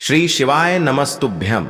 श्री शिवाय नमस्तुभ्यम।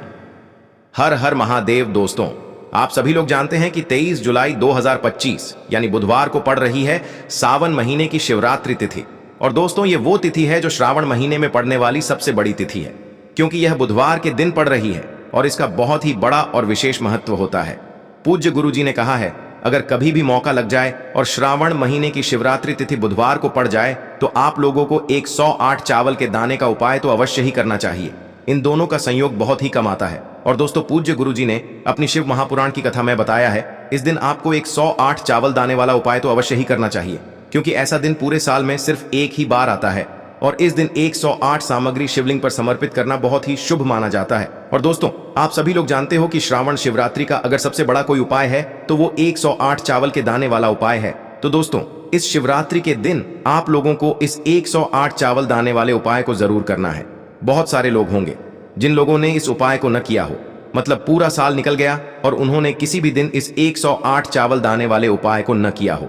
हर हर महादेव। दोस्तों, आप सभी लोग जानते हैं कि 23 जुलाई 2025 यानी बुधवार को पड़ रही है सावन महीने की शिवरात्रि तिथि। और दोस्तों, ये वो तिथि है जो श्रावण महीने में पड़ने वाली सबसे बड़ी तिथि है, क्योंकि यह बुधवार के दिन पड़ रही है और इसका बहुत ही बड़ा और विशेष महत्व होता है। पूज्य गुरु जी ने कहा है, अगर कभी भी मौका लग जाए और श्रावण महीने की शिवरात्रि तिथि बुधवार को पड़ जाए तो आप लोगों को 108 चावल के दाने का उपाय तो अवश्य ही करना चाहिए। इन दोनों का संयोग बहुत ही कम आता है। और दोस्तों, पूज्य गुरु जी ने अपनी शिव महापुराण की कथा में बताया है, इस दिन आपको 108 चावल दाने वाला उपाय तो अवश्य ही करना चाहिए, क्योंकि ऐसा दिन पूरे साल में सिर्फ एक ही बार आता है। और इस दिन 108 सामग्री शिवलिंग पर समर्पित करना बहुत ही शुभ माना जाता है। और दोस्तों, आप सभी लोग जानते हो कि श्रावण शिवरात्रि का अगर सबसे बड़ा कोई उपाय है तो वो 108 चावल के दाने वाला उपाय है। तो दोस्तों, इस शिवरात्रि के दिन आप लोगों को इस 108 चावल दाने वाले उपाय को जरूर करना है। बहुत सारे लोग होंगे जिन लोगों ने इस उपाय को न किया हो, मतलब पूरा साल निकल गया और उन्होंने किसी भी दिन इस 108 चावल दाने वाले उपाय को न किया हो।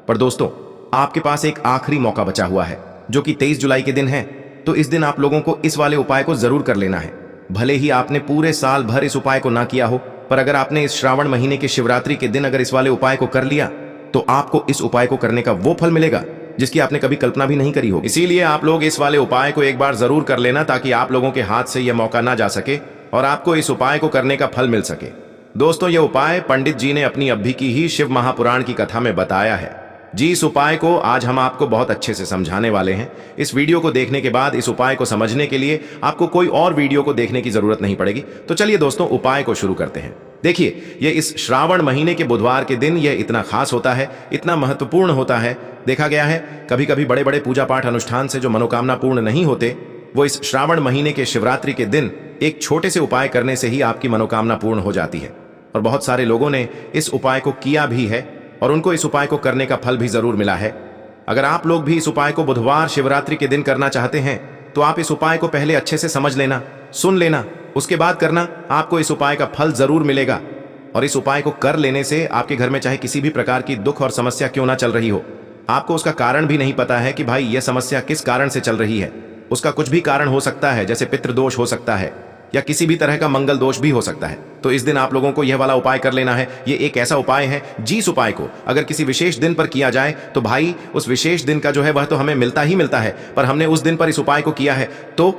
पर दोस्तों, आपके पास एक आखिरी मौका बचा हुआ है, जो कि 23 जुलाई के दिन है। तो इस दिन आप लोगों को इस वाले उपाय को जरूर कर लेना है। भले ही आपने पूरे साल भर इस उपाय को ना किया हो, पर अगर आपने इस श्रावण महीने के शिवरात्रि के दिन अगर इस वाले उपाय को कर लिया तो आपको इस उपाय को करने का वो फल मिलेगा जिसकी आपने कभी कल्पना भी नहीं करी हो। इसीलिए आप लोग इस वाले उपाय को एक बार जरूर कर लेना, ताकि आप लोगों के हाथ से यह मौका ना जा सके और आपको इस उपाय को करने का फल मिल सके। दोस्तों, यह उपाय पंडित जी ने अपनी अभी की ही शिव महापुराण की कथा में बताया है जी। इस उपाय को आज हम आपको बहुत अच्छे से समझाने वाले हैं। इस वीडियो को देखने के बाद इस उपाय को समझने के लिए आपको कोई और वीडियो को देखने की जरूरत नहीं पड़ेगी। तो चलिए दोस्तों, उपाय को शुरू करते हैं। देखिए, ये इस श्रावण महीने के बुधवार के दिन यह इतना खास होता है, इतना महत्वपूर्ण होता है। देखा गया है कभी कभी बड़े बड़े पूजा पाठ अनुष्ठान से जो मनोकामना पूर्ण नहीं होते, वो इस श्रावण महीने के शिवरात्रि के दिन एक छोटे से उपाय करने से ही आपकी मनोकामना पूर्ण हो जाती है। और बहुत सारे लोगों ने इस उपाय को किया भी है और उनको इस उपाय को करने का फल भी जरूर मिला है। अगर आप लोग भी इस उपाय को बुधवार शिवरात्रि के दिन करना चाहते हैं तो आप इस उपाय को पहले अच्छे से समझ लेना, सुन लेना, उसके बाद करना। आपको इस उपाय का फल जरूर मिलेगा। और इस उपाय को कर लेने से आपके घर में चाहे किसी भी प्रकार की दुख और समस्या क्यों ना चल रही हो, आपको उसका कारण भी नहीं पता है कि भाई यह समस्या किस कारण से चल रही है। उसका कुछ भी कारण हो सकता है, जैसे पितृदोष हो सकता है या किसी भी तरह का मंगल दोष भी हो सकता है। तो इस दिन आप लोगों को यह वाला उपाय कर लेना है। ये एक ऐसा उपाय है, जिस उपाय को अगर किसी विशेष दिन पर किया जाए तो भाई उस विशेष दिन का जो है वह तो हमें मिलता ही मिलता है, पर हमने उस दिन पर इस उपाय को किया है तो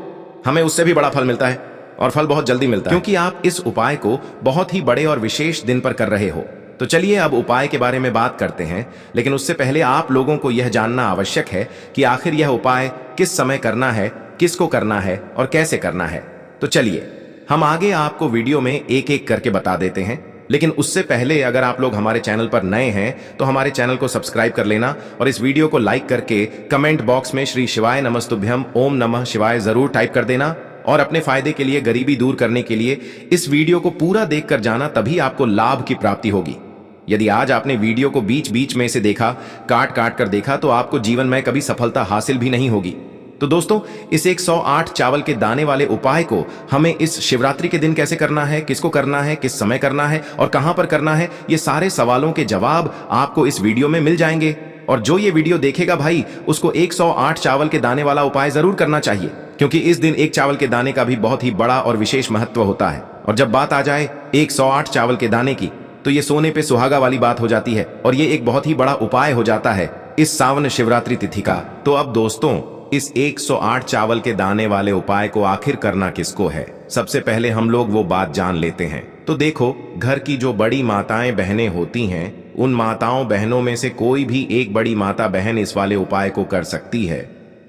हमें उससे भी बड़ा फल मिलता है, और फल बहुत जल्दी मिलता है, क्योंकि आप इस उपाय को बहुत ही बड़े और विशेष दिन पर कर रहे हो। तो चलिए अब उपाय के बारे में बात करते हैं, लेकिन उससे पहले आप लोगों को यह जानना आवश्यक है कि आखिर यह उपाय किस समय करना है, किसको करना है और कैसे करना है। तो चलिए हम आगे आपको वीडियो में एक एक करके बता देते हैं, लेकिन उससे पहले अगर आप लोग हमारे चैनल पर नए हैं तो हमारे चैनल को सब्सक्राइब कर लेना और इस वीडियो को लाइक करके कमेंट बॉक्स में श्री शिवाय नमस्तुभ्यम ओम नमः शिवाय जरूर टाइप कर देना। और अपने फायदे के लिए, गरीबी दूर करने के लिए इस वीडियो को पूरा देखकर जाना, तभी आपको लाभ की प्राप्ति होगी। यदि आज आपने वीडियो को बीच बीच में से देखा, काट काट कर देखा, तो आपको जीवन में कभी सफलता हासिल भी नहीं होगी। तो दोस्तों, इस 108 चावल के दाने वाले उपाय को हमें इस शिवरात्रि के दिन कैसे करना है, किसको करना है, किस समय करना है और कहां पर करना है, ये सारे सवालों के जवाब आपको इस वीडियो में मिल जाएंगे। और जो ये वीडियो देखेगा भाई, उसको 108 चावल के दाने वाला उपाय जरूर करना चाहिए, क्योंकि इस दिन एक चावल के दाने का भी बहुत ही बड़ा और विशेष महत्व होता है। और जब बात आ जाए 108 चावल के दाने की, तो ये सोने पे सुहागा वाली बात हो जाती है और ये एक बहुत ही बड़ा उपाय हो जाता है इस सावन शिवरात्रि तिथि का। तो अब दोस्तों, इस 108 चावल के दाने वाले उपाय को आखिर करना किसको है, सबसे पहले हम लोग वो बात जान लेते हैं। तो देखो, घर की जो बड़ी माताएं बहनें होती हैं, उन माताओं बहनों में से कोई भी एक बड़ी माता बहन इस वाले उपाय को कर सकती है।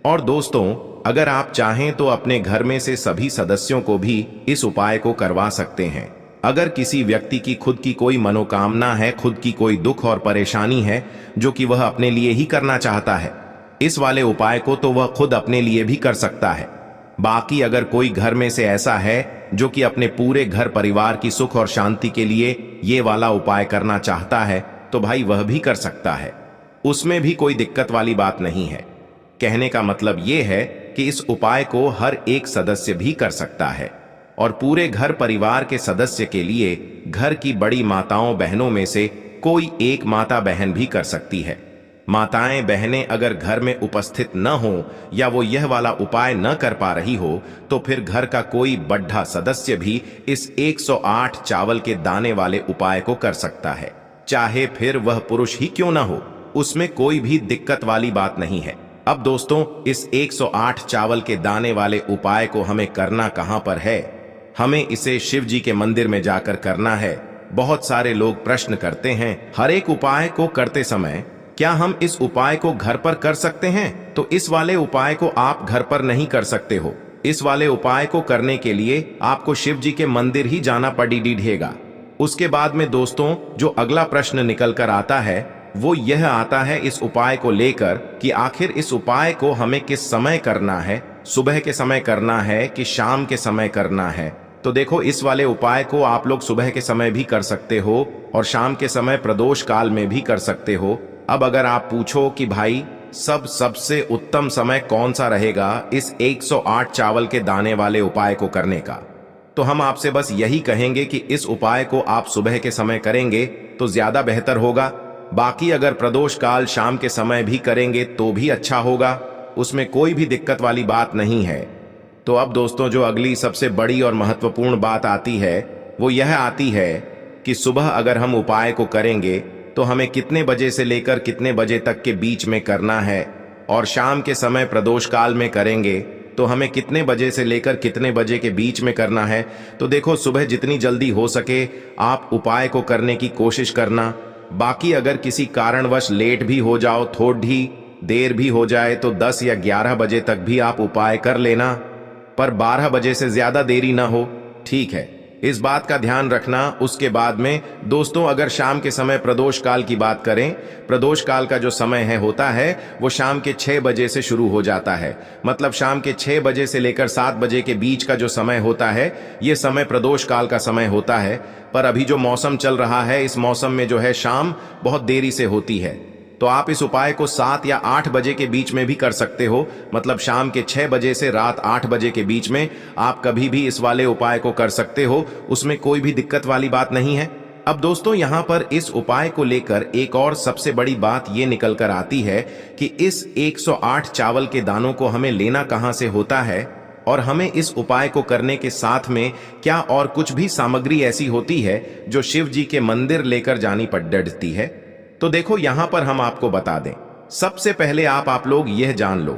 और दोस्तों, अगर आप चाहें तो अपने घर में से सभी सदस्यों को भी इस उपाय को करवा सकते हैं। अगर किसी व्यक्ति की खुद की कोई मनोकामना है, खुद की कोई दुख और परेशानी है जो कि वह अपने लिए ही करना चाहता है, इस वाले उपाय को तो वह खुद अपने लिए भी कर सकता है। बाकी अगर कोई घर में से ऐसा है जो कि अपने पूरे घर परिवार की सुख और शांति के लिए ये वाला उपाय करना चाहता है, तो भाई वह भी कर सकता है। उसमें भी कोई दिक्कत वाली बात नहीं है। कहने का मतलब ये है कि इस उपाय को हर एक सदस्य भी कर सकता है और पूरे घर परिवार के सदस्य के लिए घर की बड़ी माताओं बहनों में से कोई एक माता बहन भी कर सकती है। माताएं बहनें अगर घर में उपस्थित न हो या वो यह वाला उपाय न कर पा रही हो तो फिर घर का कोई बड्ढा सदस्य भी इस 108 चावल के दाने वाले उपाय को कर सकता है, चाहे फिर वह पुरुष ही क्यों ना हो। उसमें कोई भी दिक्कत वाली बात नहीं है। अब दोस्तों, इस 108 चावल के दाने वाले उपाय को हमें करना कहां पर है? हमें इसे शिव जी के मंदिर में जाकर करना है। बहुत सारे लोग प्रश्न करते हैं, हर एक उपाय को करते समय क्या हम इस उपाय को घर पर कर सकते हैं? तो इस वाले उपाय को आप घर पर नहीं कर सकते हो। इस वाले उपाय को करने के लिए आपको शिव जी के मंदिर ही जाना पड़ेगा। उसके बाद में दोस्तों, जो अगला प्रश्न निकल कर आता है वो यह आता है इस उपाय को लेकर कि आखिर इस उपाय को हमें किस समय करना है, सुबह के समय करना है कि शाम के समय करना है। तो देखो, इस वाले उपाय को आप लोग सुबह के समय भी कर सकते हो और शाम के समय प्रदोष काल में भी कर सकते हो। अब अगर आप पूछो कि भाई सबसे उत्तम समय कौन सा रहेगा इस 108 चावल के दाने वाले उपाय को करने का, तो हम आपसे बस यही कहेंगे कि इस उपाय को आप सुबह के समय करेंगे तो ज्यादा बेहतर होगा। बाकी अगर प्रदोष काल शाम के समय भी करेंगे तो भी अच्छा होगा, उसमें कोई भी दिक्कत वाली बात नहीं है। तो अब दोस्तों, जो अगली सबसे बड़ी और महत्वपूर्ण बात आती है वो यह आती है कि सुबह अगर हम उपाय को करेंगे तो हमें कितने बजे से लेकर कितने बजे तक के बीच में करना है, और शाम के समय प्रदोष काल में करेंगे तो हमें कितने बजे से लेकर कितने बजे के बीच में करना है। तो देखो, सुबह जितनी जल्दी हो सके आप उपाय को करने की कोशिश करना। बाकी अगर किसी कारणवश लेट भी हो जाओ, थोड़ी देर भी हो जाए तो 10 या 11 बजे तक भी आप उपाय कर लेना, पर 12 बजे से ज्यादा देरी ना हो, ठीक है? इस बात का ध्यान रखना। उसके बाद में दोस्तों, अगर शाम के समय प्रदोष काल की बात करें, प्रदोष काल का जो समय होता है वो शाम के 6 बजे से शुरू हो जाता है। मतलब शाम के 6 बजे से लेकर 7 बजे के बीच का जो समय होता है ये समय प्रदोष काल का समय होता है। पर अभी जो मौसम चल रहा है, इस मौसम में जो है शाम बहुत देरी से होती है, तो आप इस उपाय को 7 या 8 बजे के बीच में भी कर सकते हो। मतलब शाम के 6 बजे से रात 8 बजे के बीच में आप कभी भी इस वाले उपाय को कर सकते हो, उसमें कोई भी दिक्कत वाली बात नहीं है। अब दोस्तों, यहाँ पर इस उपाय को लेकर एक और सबसे बड़ी बात ये निकल कर आती है कि इस 108 चावल के दानों को हमें लेना कहाँ से होता है, और हमें इस उपाय को करने के साथ में क्या और कुछ भी सामग्री ऐसी होती है जो शिव जी के मंदिर लेकर जानी पड़ती है। तो देखो, यहां पर हम आपको बता दें, सबसे पहले आप लोग यह जान लो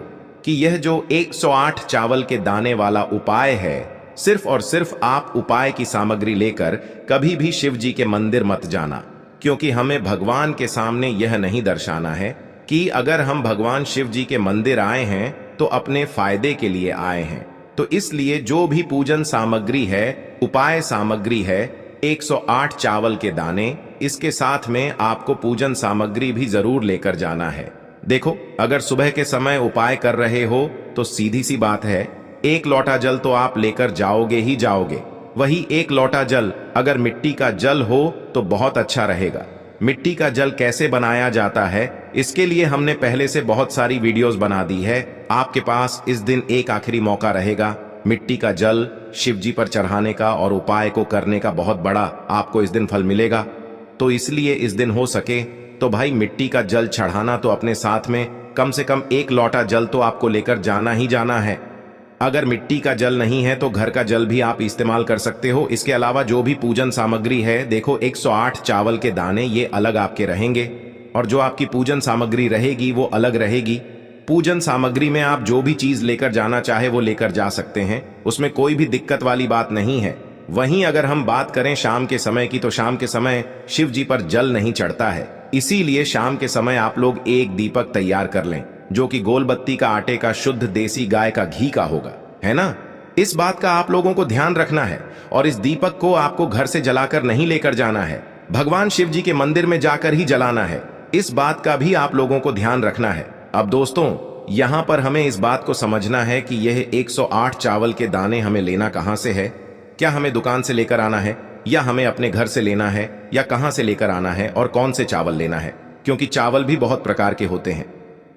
कि यह जो 108 चावल के दाने वाला उपाय है, सिर्फ और सिर्फ आप उपाय की सामग्री लेकर कभी भी शिव जी के मंदिर मत जाना, क्योंकि हमें भगवान के सामने यह नहीं दर्शाना है कि अगर हम भगवान शिव जी के मंदिर आए हैं तो अपने फायदे के लिए आए हैं। तो इसलिए जो भी पूजन सामग्री है, उपाय सामग्री है, 108 चावल के दाने, इसके साथ में आपको पूजन सामग्री भी जरूर लेकर जाना है। देखो, अगर सुबह के समय उपाय कर रहे हो तो सीधी सी बात है, 1 लोटा जल तो आप लेकर जाओगे ही जाओगे। वही 1 लोटा जल अगर मिट्टी का जल हो तो बहुत अच्छा रहेगा। मिट्टी का जल कैसे बनाया जाता है, इसके लिए हमने पहले से बहुत सारी वीडियोस बना दी है। आपके पास इस दिन एक आखिरी मौका रहेगा मिट्टी का जल शिव जी पर चढ़ाने का और उपाय को करने का। बहुत बड़ा आपको इस दिन फल मिलेगा। तो इसलिए इस दिन हो सके तो भाई मिट्टी का जल चढ़ाना तो अपने साथ में कम से कम 1 लोटा जल तो आपको लेकर जाना ही जाना है। अगर मिट्टी का जल नहीं है तो घर का जल भी आप इस्तेमाल कर सकते हो। इसके अलावा जो भी पूजन सामग्री है, देखो 108 चावल के दाने ये अलग आपके रहेंगे, और जो आपकी पूजन सामग्री रहेगी वो अलग रहेगी। पूजन सामग्री में आप जो भी चीज लेकर जाना चाहे वो लेकर जा सकते हैं, उसमें कोई भी दिक्कत वाली बात नहीं है। वहीं अगर हम बात करें शाम के समय की, तो शाम के समय शिव जी पर जल नहीं चढ़ता है, इसीलिए शाम के समय आप लोग एक दीपक तैयार कर लें जो कि गोलबत्ती का आटे का शुद्ध देसी गाय का घी का होगा, है ना। इस बात का आप लोगों को ध्यान रखना है, और इस दीपक को आपको घर से जलाकर नहीं लेकर जाना है, भगवान शिव जी के मंदिर में जाकर ही जलाना है। इस बात का भी आप लोगों को ध्यान रखना है। अब दोस्तों, यहां पर हमें इस बात को समझना है कि यह 108 चावल के दाने हमें लेना कहां से है। क्या हमें दुकान से लेकर आना है, या हमें अपने घर से लेना है, या कहां से लेकर आना है, और कौन से चावल लेना है, क्योंकि चावल भी बहुत प्रकार के होते हैं।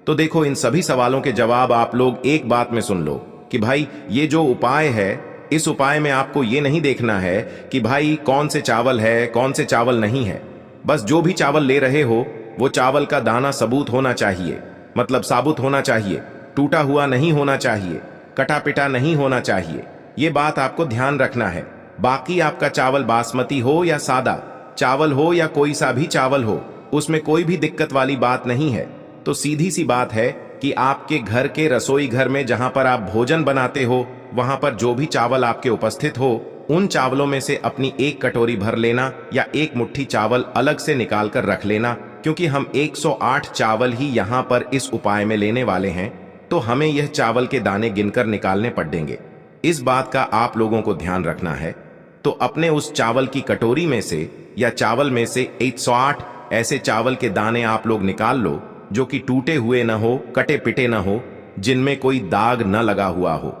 तो देखो, इन सभी सवालों के जवाब आप लोग एक बात में सुन लो कि भाई ये जो उपाय है, इस उपाय में आपको ये नहीं देखना है कि भाई कौन से चावल है, कौन से चावल नहीं है। बस जो भी चावल ले रहे हो वो चावल का दाना सबूत होना चाहिए, मतलब साबुत होना चाहिए, टूटा हुआ नहीं होना चाहिए, कटा पिटा नहीं होना चाहिए। ये बात आपको ध्यान रखना है। बाकी आपका चावल बासमती हो या सादा चावल हो या कोई सा भी चावल हो, उसमें कोई भी दिक्कत वाली बात नहीं है। तो सीधी सी बात है कि आपके घर के रसोई घर में जहां पर आप भोजन बनाते हो, वहां पर जो भी चावल आपके उपस्थित हो, उन चावलों में से अपनी एक कटोरी भर लेना या एक मुट्ठी चावल अलग से निकाल कर रख लेना, क्योंकि हम 108 चावल ही यहाँ पर इस उपाय में लेने वाले हैं, तो हमें यह चावल के दाने गिनकर निकालने पड़ेंगे। इस बात का आप लोगों को ध्यान रखना है। तो अपने उस चावल की कटोरी में से या चावल में से 108 ऐसे चावल के दाने आप लोग निकाल लो जो कि टूटे हुए न हो, कटे पिटे न हो, जिनमें कोई दाग न लगा हुआ हो,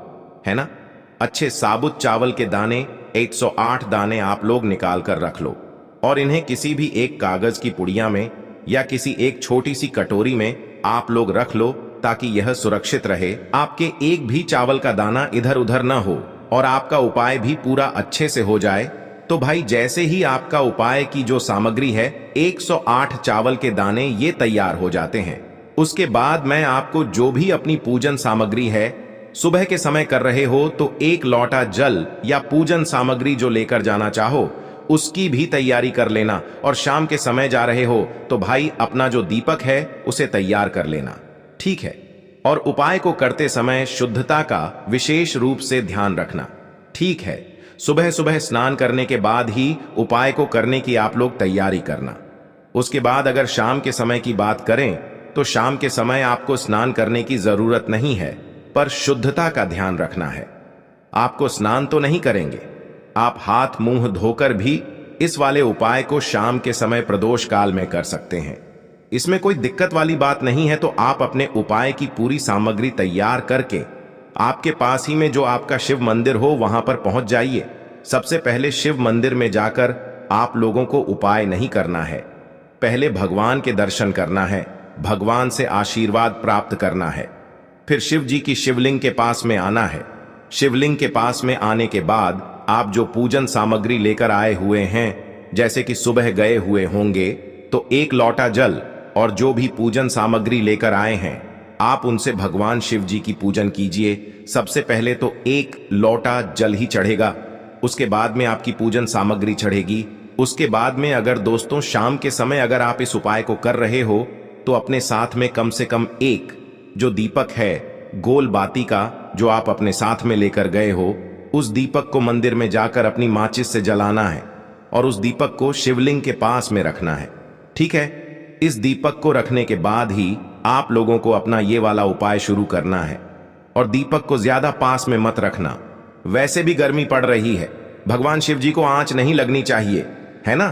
है ना। अच्छे साबुत चावल के दाने 108 दाने आप लोग निकाल कर रख लो और इन्हें किसी भी एक कागज की पुड़िया में या किसी एक छोटी सी कटोरी में आप लोग रख लो, ताकि यह सुरक्षित रहे, आपके एक भी चावल का दाना इधर उधर न हो और आपका उपाय भी पूरा अच्छे से हो जाए। तो भाई जैसे ही आपका उपाय की जो सामग्री है 108 चावल के दाने ये तैयार हो जाते हैं, उसके बाद मैं आपको जो भी अपनी पूजन सामग्री है, सुबह के समय कर रहे हो तो एक लोटा जल या पूजन सामग्री जो लेकर जाना चाहो उसकी भी तैयारी कर लेना, और शाम के समय जा रहे हो तो भाई अपना जो दीपक है उसे तैयार कर लेना, ठीक है। और उपाय को करते समय शुद्धता का विशेष रूप से ध्यान रखना, ठीक है। सुबह सुबह स्नान करने के बाद ही उपाय को करने की आप लोग तैयारी करना। उसके बाद अगर शाम के समय की बात करें तो शाम के समय आपको स्नान करने की जरूरत नहीं है, पर शुद्धता का ध्यान रखना है। आपको स्नान तो नहीं करेंगे, आप हाथ मुंह धोकर भी इस वाले उपाय को शाम के समय प्रदोष काल में कर सकते हैं। इसमें कोई दिक्कत वाली बात नहीं है। तो आप अपने उपाय की पूरी सामग्री तैयार करके आपके पास ही में जो आपका शिव मंदिर हो वहां पर पहुंच जाइए। सबसे पहले शिव मंदिर में जाकर आप लोगों को उपाय नहीं करना है, पहले भगवान के दर्शन करना है, भगवान से आशीर्वाद प्राप्त करना है। फिर शिव जी की शिवलिंग के पास में आना है। शिवलिंग के पास में आने के बाद आप जो पूजन सामग्री लेकर आए हुए हैं, जैसे कि सुबह गए हुए होंगे तो एक लोटा जल और जो भी पूजन सामग्री लेकर आए हैं आप उनसे भगवान शिव जी की पूजन कीजिए। सबसे पहले तो एक लोटा जल ही चढ़ेगा, उसके बाद में आपकी पूजन सामग्री चढ़ेगी। उसके बाद में अगर दोस्तों शाम के समय अगर आप इस उपाय को कर रहे हो तो अपने साथ में कम से कम एक जो दीपक है गोल बाती का जो आप अपने साथ में लेकर गए हो, उस दीपक को मंदिर में जाकर अपनी माचिस से जलाना है और उस दीपक को शिवलिंग के पास में रखना है, ठीक है। इस दीपक को रखने के बाद ही आप लोगों को अपना ये वाला उपाय शुरू करना है। और दीपक को ज्यादा पास में मत रखना, वैसे भी गर्मी पड़ रही है, भगवान शिव जी को आंच नहीं लगनी चाहिए, है ना।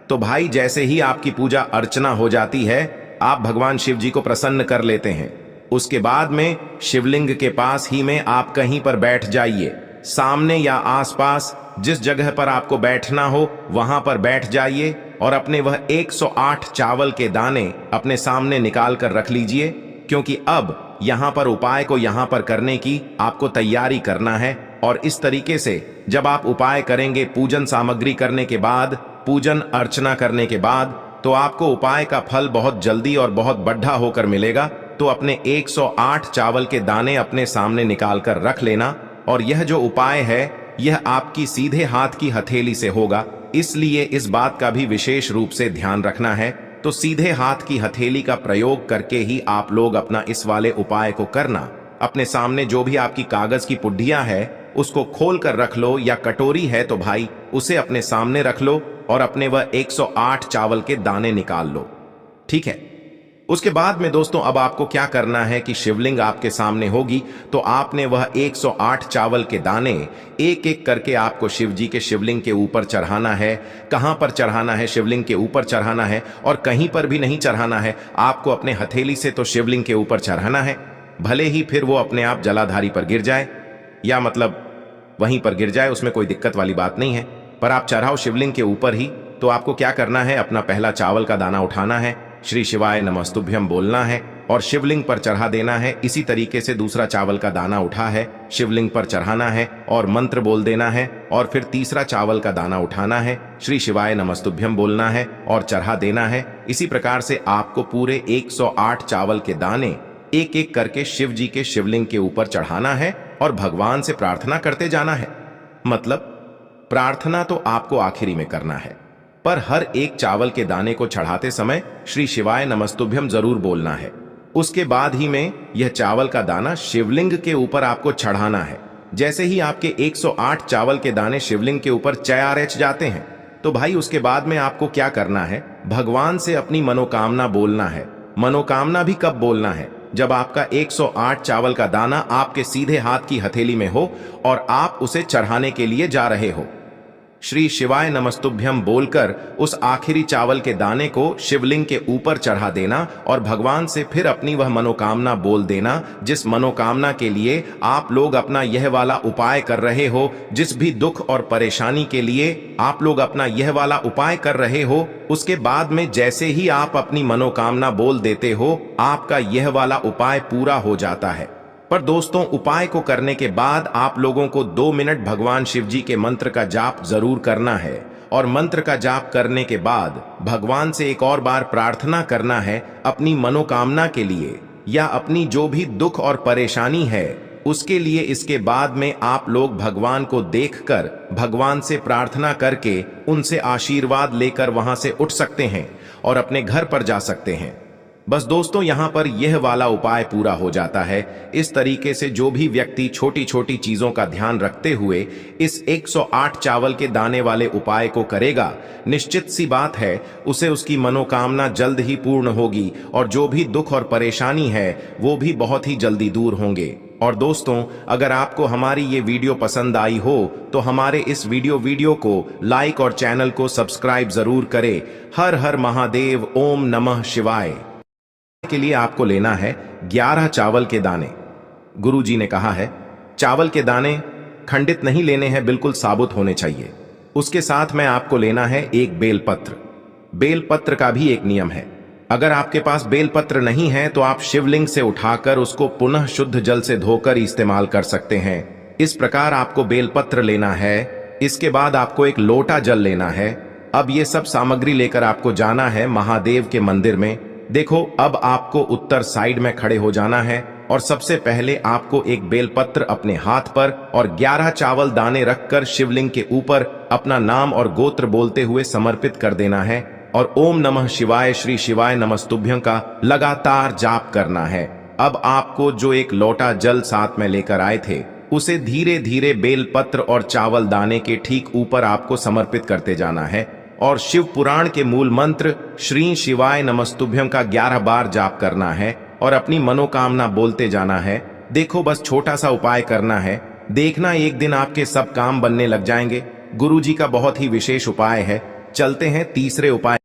तो भाई जैसे ही आपकी पूजा अर्चना हो जाती है आप भगवान शिव जी को प्रसन्न कर लेते हैं। उसके बाद में शिवलिंग के पास ही में आप कहीं पर बैठ जाइए, सामने या आसपास जिस जगह पर आपको बैठना हो वहां पर बैठ जाइए और अपने वह 108 चावल के दाने अपने सामने निकाल कर रख लीजिए, क्योंकि अब यहां पर उपाय को यहां पर करने की आपको तैयारी करना है। और इस तरीके से जब आप उपाय करेंगे पूजन सामग्री करने के बाद, पूजन अर्चना करने के बाद, तो आपको उपाय का फल बहुत जल्दी और बहुत बढ़ा होकर मिलेगा। तो अपने 108 चावल के दाने अपने सामने निकाल कर रख लेना। और यह जो उपाय है यह आपकी सीधे हाथ की हथेली से होगा, इसलिए इस बात का भी विशेष रूप से ध्यान रखना है। तो सीधे हाथ की हथेली का प्रयोग करके ही आप लोग अपना इस वाले उपाय को करना। अपने सामने जो भी आपकी कागज की पुड्डियां है उसको खोल कर रख लो, या कटोरी है तो भाई उसे अपने सामने रख लो और अपने वह 108 चावल के दाने निकाल लो, ठीक है। उसके बाद में दोस्तों अब आपको क्या करना है कि शिवलिंग आपके सामने होगी तो आपने वह 108 चावल के दाने एक एक करके आपको शिव जी के शिवलिंग के ऊपर चढ़ाना है। कहां पर चढ़ाना है? शिवलिंग के ऊपर चढ़ाना है, और कहीं पर भी नहीं चढ़ाना है, आपको अपने हथेली से तो शिवलिंग के ऊपर चढ़ाना है। भले ही फिर वो अपने आप जलाधारी पर गिर जाए या मतलब वहीं पर गिर जाए, उसमें कोई दिक्कत वाली बात नहीं है, पर आप चढ़ाओ शिवलिंग के ऊपर ही। तो आपको क्या करना है, अपना पहला चावल का दाना उठाना है, श्री शिवाय नमस्तुभ्यम बोलना है, और शिवलिंग पर चढ़ा देना है। इसी तरीके से दूसरा चावल का दाना उठा है, शिवलिंग पर चढ़ाना है और मंत्र बोल देना है। और फिर तीसरा चावल का दाना उठाना है, श्री शिवाय नमस्तुभ्यम बोलना है और चढ़ा देना है। इसी प्रकार से आपको पूरे 108 चावल के दाने एक एक करके शिव जी के शिवलिंग के ऊपर चढ़ाना है और भगवान से प्रार्थना करते जाना है। मतलब प्रार्थना तो आपको आखिरी में करना है, पर हर एक चावल के दाने को चढ़ाते समय श्री शिवाय नमस्तुभ्यम जरूर बोलना है। उसके बाद ही में यह चावल का दाना शिवलिंग के ऊपर आपको चढ़ाना है। जैसे ही आपके 108 चावल के दाने शिवलिंग के ऊपर चयारच जाते हैं, तो भाई उसके बाद में आपको क्या करना है, भगवान से अपनी मनोकामना बोलना है। मनोकामना भी कब बोलना है, जब आपका 108 चावल का दाना आपके सीधे हाथ की हथेली में हो और आप उसे चढ़ाने के लिए जा रहे हो। श्री शिवाय नमस्तुभ्यम बोलकर उस आखिरी चावल के दाने को शिवलिंग के ऊपर चढ़ा देना और भगवान से फिर अपनी वह मनोकामना बोल देना, जिस मनोकामना के लिए आप लोग अपना यह वाला उपाय कर रहे हो। जिस भी दुख और परेशानी के लिए आप लोग अपना यह वाला उपाय कर रहे हो, उसके बाद में जैसे ही आप अपनी मनोकामना बोल देते हो, आपका यह वाला उपाय पूरा हो जाता है। पर दोस्तों, उपाय को करने के बाद आप लोगों को 2 मिनट भगवान शिव जी के मंत्र का जाप जरूर करना है। और मंत्र का जाप करने के बाद भगवान से एक और बार प्रार्थना करना है अपनी मनोकामना के लिए या अपनी जो भी दुख और परेशानी है उसके लिए। इसके बाद में आप लोग भगवान को देखकर भगवान से प्रार्थना करके उनसे आशीर्वाद लेकर वहां से उठ सकते हैं और अपने घर पर जा सकते हैं। बस दोस्तों, यहां पर यह वाला उपाय पूरा हो जाता है। इस तरीके से जो भी व्यक्ति छोटी छोटी चीजों का ध्यान रखते हुए इस 108 चावल के दाने वाले उपाय को करेगा, निश्चित सी बात है उसे उसकी मनोकामना जल्द ही पूर्ण होगी और जो भी दुख और परेशानी है वो भी बहुत ही जल्दी दूर होंगे। और दोस्तों, अगर आपको हमारी ये वीडियो पसंद आई हो तो हमारे इस वीडियो को लाइक और चैनल को सब्सक्राइब जरूर करें। हर हर महादेव, ओम नमः शिवाय। के लिए आपको लेना है 11 चावल के दाने। गुरुजी ने कहा है चावल के दाने खंडित नहीं लेने हैं, बिल्कुल साबुत होने चाहिए। उसके साथ में आपको लेना है एक बेलपत्र। बेलपत्र का भी एक नियम है, अगर आपके पास बेलपत्र नहीं है तो आप शिवलिंग से उठाकर उसको पुनः शुद्ध जल से धोकर इस्तेमाल कर सकते हैं। इस प्रकार आपको बेलपत्र लेना है। इसके बाद आपको एक लोटा जल लेना है। अब ये सब सामग्री लेकर आपको जाना है महादेव के मंदिर में। देखो, अब आपको उत्तर साइड में खड़े हो जाना है और सबसे पहले आपको एक बेलपत्र अपने हाथ पर और 11 चावल दाने रखकर शिवलिंग के ऊपर अपना नाम और गोत्र बोलते हुए समर्पित कर देना है और ओम नमः शिवाय, श्री शिवाय नमस्तुभ्यं का लगातार जाप करना है। अब आपको जो एक लोटा जल साथ में लेकर आए थे उसे धीरे धीरे बेलपत्र और चावल दाने के ठीक ऊपर आपको समर्पित करते जाना है और शिव पुराण के मूल मंत्र श्री शिवाय नमस्तुभ्यं का 11 बार जाप करना है और अपनी मनोकामना बोलते जाना है। देखो, बस छोटा सा उपाय करना है, देखना एक दिन आपके सब काम बनने लग जाएंगे। गुरुजी का बहुत ही विशेष उपाय है। चलते हैं तीसरे उपाय